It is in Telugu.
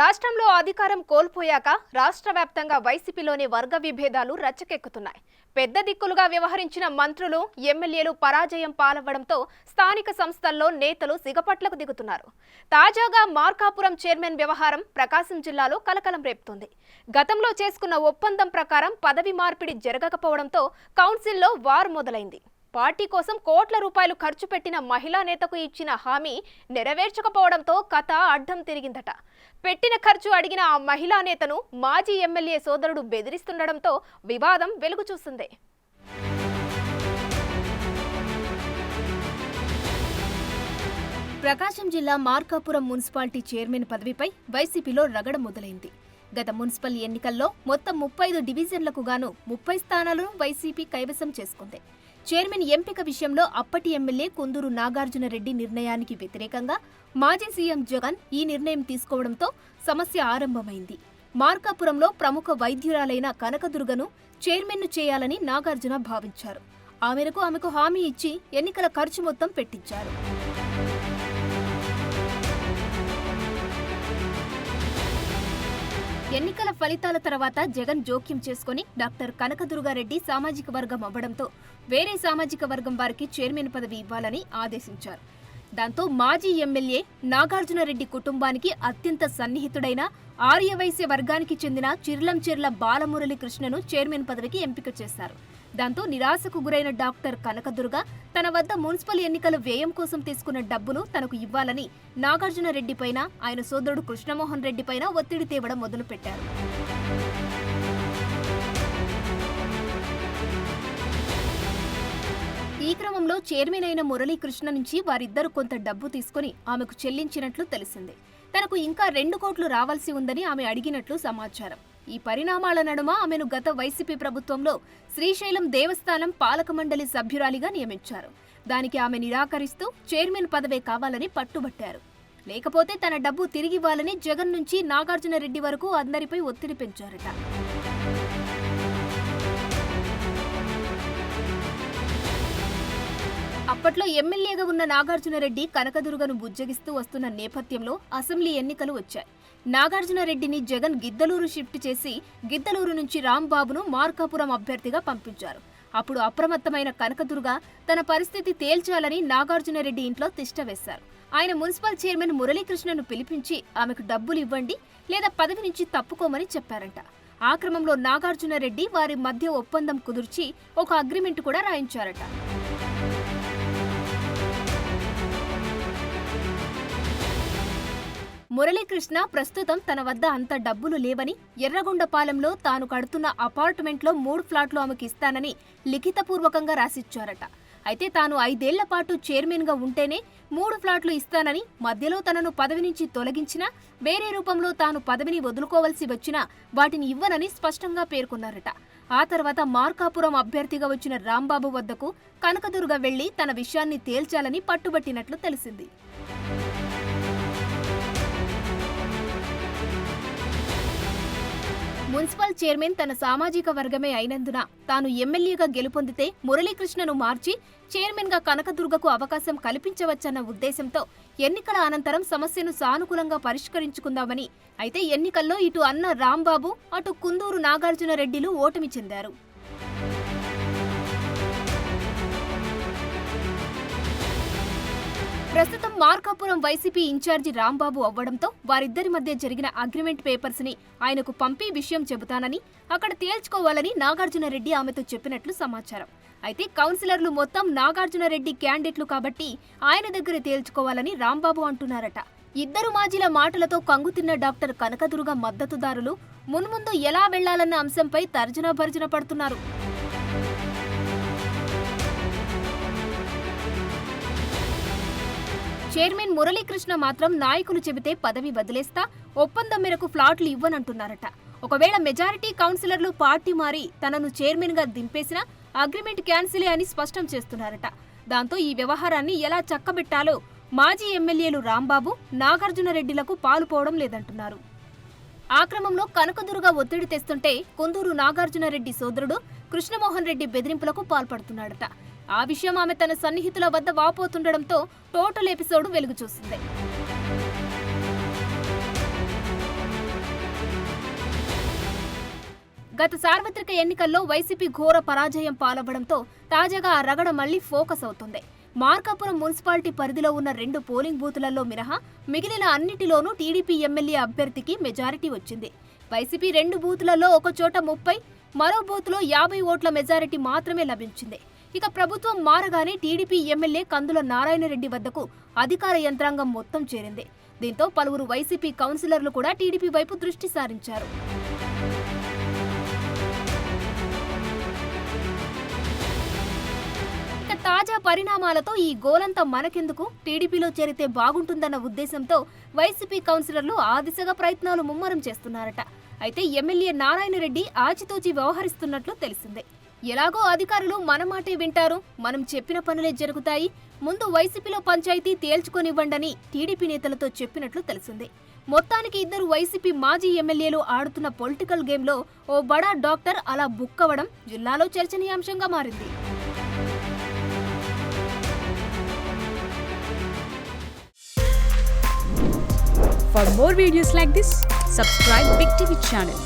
రాష్ట్రంలో అధికారం కోల్పోయాక రాష్ట్ర వ్యాప్తంగా వైసీపీలోని వర్గ విభేదాలు రచ్చకెక్కుతున్నాయి. పెద్ద దిక్కులుగా వ్యవహరించిన మంత్రులు, ఎమ్మెల్యేలు పరాజయం పాలవ్వడంతో స్థానిక సంస్థల్లో నేతలు సిగపట్లకు దిగుతున్నారు. తాజాగా మార్కాపురం చైర్మన్ వ్యవహారం ప్రకాశం జిల్లాలో కలకలం రేపుతోంది. గతంలో చేసుకున్న ఒప్పందం ప్రకారం పదవి మార్పిడి జరగకపోవడంతో కౌన్సిల్లో వార్ మొదలైంది. పార్టీ కోసం కోట్ల రూపాయలు ఖర్చు పెట్టిన మహిళా నేతకు ఇచ్చిన హామీ నెరవేర్చకపోవడంతో కథ అడ్డం తిరిగిందట. పెట్టిన ఖర్చు అడిగిన ఆ మహిళా నేతను మాజీ ఎమ్మెల్యే సోదరుడు బెదిరిస్తుండడంతో వివాదం వెలుగు చూసింది. ప్రకాశం జిల్లా మార్కాపురం మున్సిపాలిటీ చైర్మన్ పదవిపై వైసీపీలో రగడ మొదలైంది. గత మున్సిపల్ ఎన్నికల్లో మొత్తం 35 డివిజన్లకు గాను 30 స్థానాలను వైసీపీ కైవసం చేసుకుంది. చైర్మన్ ఎంపిక విషయంలో అప్పటి ఎమ్మెల్యే కుందూరు నాగార్జున రెడ్డి నిర్ణయానికి వ్యతిరేకంగా మాజీ సీఎం జగన్ ఈ నిర్ణయం తీసుకోవడంతో సమస్య ఆరంభమైంది. మార్కాపురంలో ప్రముఖ వైద్యురాలైన కనకదుర్గను చైర్మన్ను చేయాలని నాగార్జున భావించారు. ఆ మేరకు ఆమెకు హామీ ఇచ్చి ఎన్నికల ఖర్చు మొత్తం పెట్టించారు. ఎన్నికల ఫలితాల తర్వాత జగన్ జోక్యం చేసుకుని డాక్టర్ కనకదుర్గారెడ్డి సామాజిక వర్గం అవ్వడంతో వేరే సామాజిక వర్గం వారికి చైర్మన్ పదవి ఇవ్వాలని ఆదేశించారు. దాంతో మాజీ ఎమ్మెల్యే నాగార్జునరెడ్డి కుటుంబానికి అత్యంత సన్నిహితుడైన ఆర్యవైశ్య వర్గానికి చెందిన చిర్లంచెర్ల బాలమురళి కృష్ణను చైర్మన్ పదవికి ఎంపిక చేశారు. దాంతో నిరాశకు గురైన డాక్టర్ కనకదుర్గ తన వద్ద మున్సిపల్ ఎన్నికల వ్యయం కోసం తీసుకున్న డబ్బును తనకు ఇవ్వాలని నాగార్జునరెడ్డి పైన, ఆయన సోదరుడు కృష్ణమోహన్ రెడ్డి పైన ఒత్తిడి తేవడం మొదలుపెట్టారు. ఈ క్రమంలో చైర్మన్ అయిన మురళీకృష్ణ నుంచి వారిద్దరూ కొంత డబ్బు తీసుకుని ఆమెకు చెల్లించినట్లు తెలిసింది. తనకు ఇంకా 2 కోట్లు రావాల్సి ఉందని ఆమె అడిగినట్లు సమాచారం. ఈ పరిణామాల నడుమ ఆమెను గత వైసీపీ ప్రభుత్వంలో శ్రీశైలం దేవస్థానం పాలక మండలి సభ్యురాలిగా నియమించారు. దానికి ఆమె నిరాకరిస్తూ చైర్మన్ పదవే కావాలని పట్టుబట్టారు. లేకపోతే తన డబ్బు తిరిగివ్వాలని జగన్ నుంచి నాగార్జునరెడ్డి వరకు అందరిపై ఒత్తిడి పెంచారట. అప్పట్లో ఎమ్మెల్యేగా ఉన్న నాగార్జునరెడ్డి కనకదుర్గను బుజ్జగిస్తూ వస్తున్న నేపథ్యంలో అసెంబ్లీ ఎన్నికలు వచ్చాయి. నాగార్జునరెడ్డిని జగన్ గిద్దలూరు షిఫ్ట్ చేసి గిద్దలూరు నుంచి రాంబాబును మార్కాపురం అభ్యర్థిగా పంపించారు. అప్పుడు అప్రమత్తమైన కనకదుర్గ తన పరిస్థితి తేల్చాలని నాగార్జునరెడ్డి ఇంట్లో తిష్టవేశారు. ఆయన మున్సిపల్ చైర్మన్ మురళీకృష్ణను పిలిపించి ఆమెకు డబ్బులు ఇవ్వండి లేదా పదవి నుంచి తప్పుకోమని చెప్పారంట. ఆ క్రమంలో నాగార్జునరెడ్డి వారి మధ్య ఒప్పందం కుదుర్చి ఒక అగ్రిమెంట్ కూడా రాయించారట. మురళీకృష్ణ ప్రస్తుతం తన వద్ద అంత డబ్బులు లేవని, ఎర్రగొండపాలెంలో తాను కడుతున్న అపార్ట్మెంట్లో 3 ఫ్లాట్లు ఆమెకు ఇస్తానని లిఖితపూర్వకంగా రాసిచ్చారట. అయితే తాను 5 ఏళ్ల పాటు చైర్మన్గా ఉంటేనే 3 ఫ్లాట్లు ఇస్తానని, మధ్యలో తనను పదవి నుంచి తొలగించినా, వేరే రూపంలో తాను పదవిని వదులుకోవాల్సి వచ్చినా వాటిని ఇవ్వనని స్పష్టంగా పేర్కొన్నారట. ఆ తర్వాత మార్కాపురం అభ్యర్థిగా వచ్చిన రాంబాబు వద్దకు కనకదుర్గ వెళ్లి తన విషయాన్ని తేల్చాలని పట్టుబట్టినట్లు తెలిసింది. మున్సిపల్ చైర్మన్ తన సామాజిక వర్గమే అయినందున తాను ఎమ్మెల్యేగా గెలుపొందితే మురళీకృష్ణను మార్చి చైర్మన్గా కనకదుర్గకు అవకాశం కల్పించవచ్చన్న ఉద్దేశంతో ఎన్నికల అనంతరం సమస్యను సానుకూలంగా పరిష్కరించుకుందామని, అయితే ఎన్నికల్లో ఇటు అన్న రాంబాబు, అటు కుందూరు నాగార్జునరెడ్డిలు ఓటమి చెందారు. ప్రస్తుతం మార్కాపురం వైసీపీ ఇన్ఛార్జి రాంబాబు అవ్వడంతో వారిద్దరి మధ్య జరిగిన అగ్రిమెంట్ పేపర్స్ ని ఆయనకు పంపి విషయం చెబుతానని, అక్కడ తేల్చుకోవాలని నాగార్జునరెడ్డి ఆమెతో చెప్పినట్లు సమాచారం. అయితే కౌన్సిలర్లు మొత్తం నాగార్జునరెడ్డి క్యాండిడేట్లు కాబట్టి ఆయన దగ్గర తేల్చుకోవాలని రాంబాబు అంటున్నారట. ఇద్దరు మాజీల మాటలతో కంగుతిన్న డాక్టర్ కనకదుర్గ మద్దతుదారులు మున్ముందు ఎలా వెళ్లాలన్న అంశంపై తర్జన భర్జన పడుతున్నారు. చైర్మన్ మురళీకృష్ణ మాత్రం నాయకులు చెబితే పదవి వదిలేస్తా, ఒప్పందం మేరకు ఫ్లాట్లు ఇవ్వనంటున్నారట. ఒకవేళ మెజారిటీ కౌన్సిలర్లు పార్టీ మారి తనను చైర్మన్ గా దింపేసినా అగ్రిమెంట్ క్యాన్సిలే అని స్పష్టం చేస్తున్నారట. దాంతో ఈ వ్యవహారాన్ని ఎలా చక్కబెట్టాలో మాజీ ఎమ్మెల్యేలు రాంబాబు, నాగార్జునరెడ్డిలకు పాలుపోవడం లేదంటున్నారు. ఆ క్రమంలో కనకదుర్గ ఒత్తిడి తెస్తుంటే కుందూరు నాగార్జునరెడ్డి సోదరుడు కృష్ణమోహన్ రెడ్డి బెదిరింపులకు పాల్పడుతున్నాడట. ఆ విషయం ఆమె తన సన్నిహితుల వద్ద వాపోతుండడంతో టోటల్ ఎపిసోడ్ వెలుగు చూసింది. గత సార్వత్రిక ఎన్నికల్లో వైసీపీ ఘోర పరాజయం పాలవ్వడంతో తాజాగా ఆ రగడ మళ్లీ ఫోకస్ అవుతుంది. మార్కాపురం మున్సిపాలిటీ పరిధిలో ఉన్న 2 పోలింగ్ బూతులలో మినహా మిగిలిన అన్నిటిలోనూ టీడీపీ ఎమ్మెల్యే అభ్యర్థికి మెజారిటీ వచ్చింది. వైసీపీ 2 బూతులలో ఒక చోట 30, మరో బూత్లో 50 ఓట్ల మెజారిటీ మాత్రమే లభించింది. ఇక ప్రభుత్వం మారగానే టీడీపీ ఎమ్మెల్యే కందుల నారాయణరెడ్డి వద్దకు అధికార యంత్రాంగం మొత్తం చేరింది. దీంతో పలువురు వైసీపీ కౌన్సిలర్లు కూడా టీడీపీ వైపు దృష్టి సారించారు. ఇక తాజా పరిణామాలతో ఈ గోలంతా మనకెందుకు, టీడీపీలో చేరితే బాగుంటుందన్న ఉద్దేశంతో వైసీపీ కౌన్సిలర్లు ఆ దిశగా ప్రయత్నాలు ముమ్మరం చేస్తున్నారట. అయితే ఎమ్మెల్యే నారాయణరెడ్డి ఆచితూచి వ్యవహరిస్తున్నట్లు తెలిసిందే. ఎలాగో అధికారులు మన మాటే వింటారు, మనం చెప్పిన పనులే జరుగుతాయి, ముందు వైసీపీలో పంచాయతీ తేల్చుకొనివ్వండని టీడీపీ నేతలతో చెప్పినట్లు తెలిసింది. మొత్తానికి ఇద్దరు వైసీపీ మాజీ ఎమ్మెల్యేలు ఆడుతున్న పొలిటికల్ గేమ్లో ఓ బడా డాక్టర్ అలా బుక్కవడం జిల్లాలో చర్చనీయాంశంగా మారింది. For more videos like this, subscribe Big TV channel.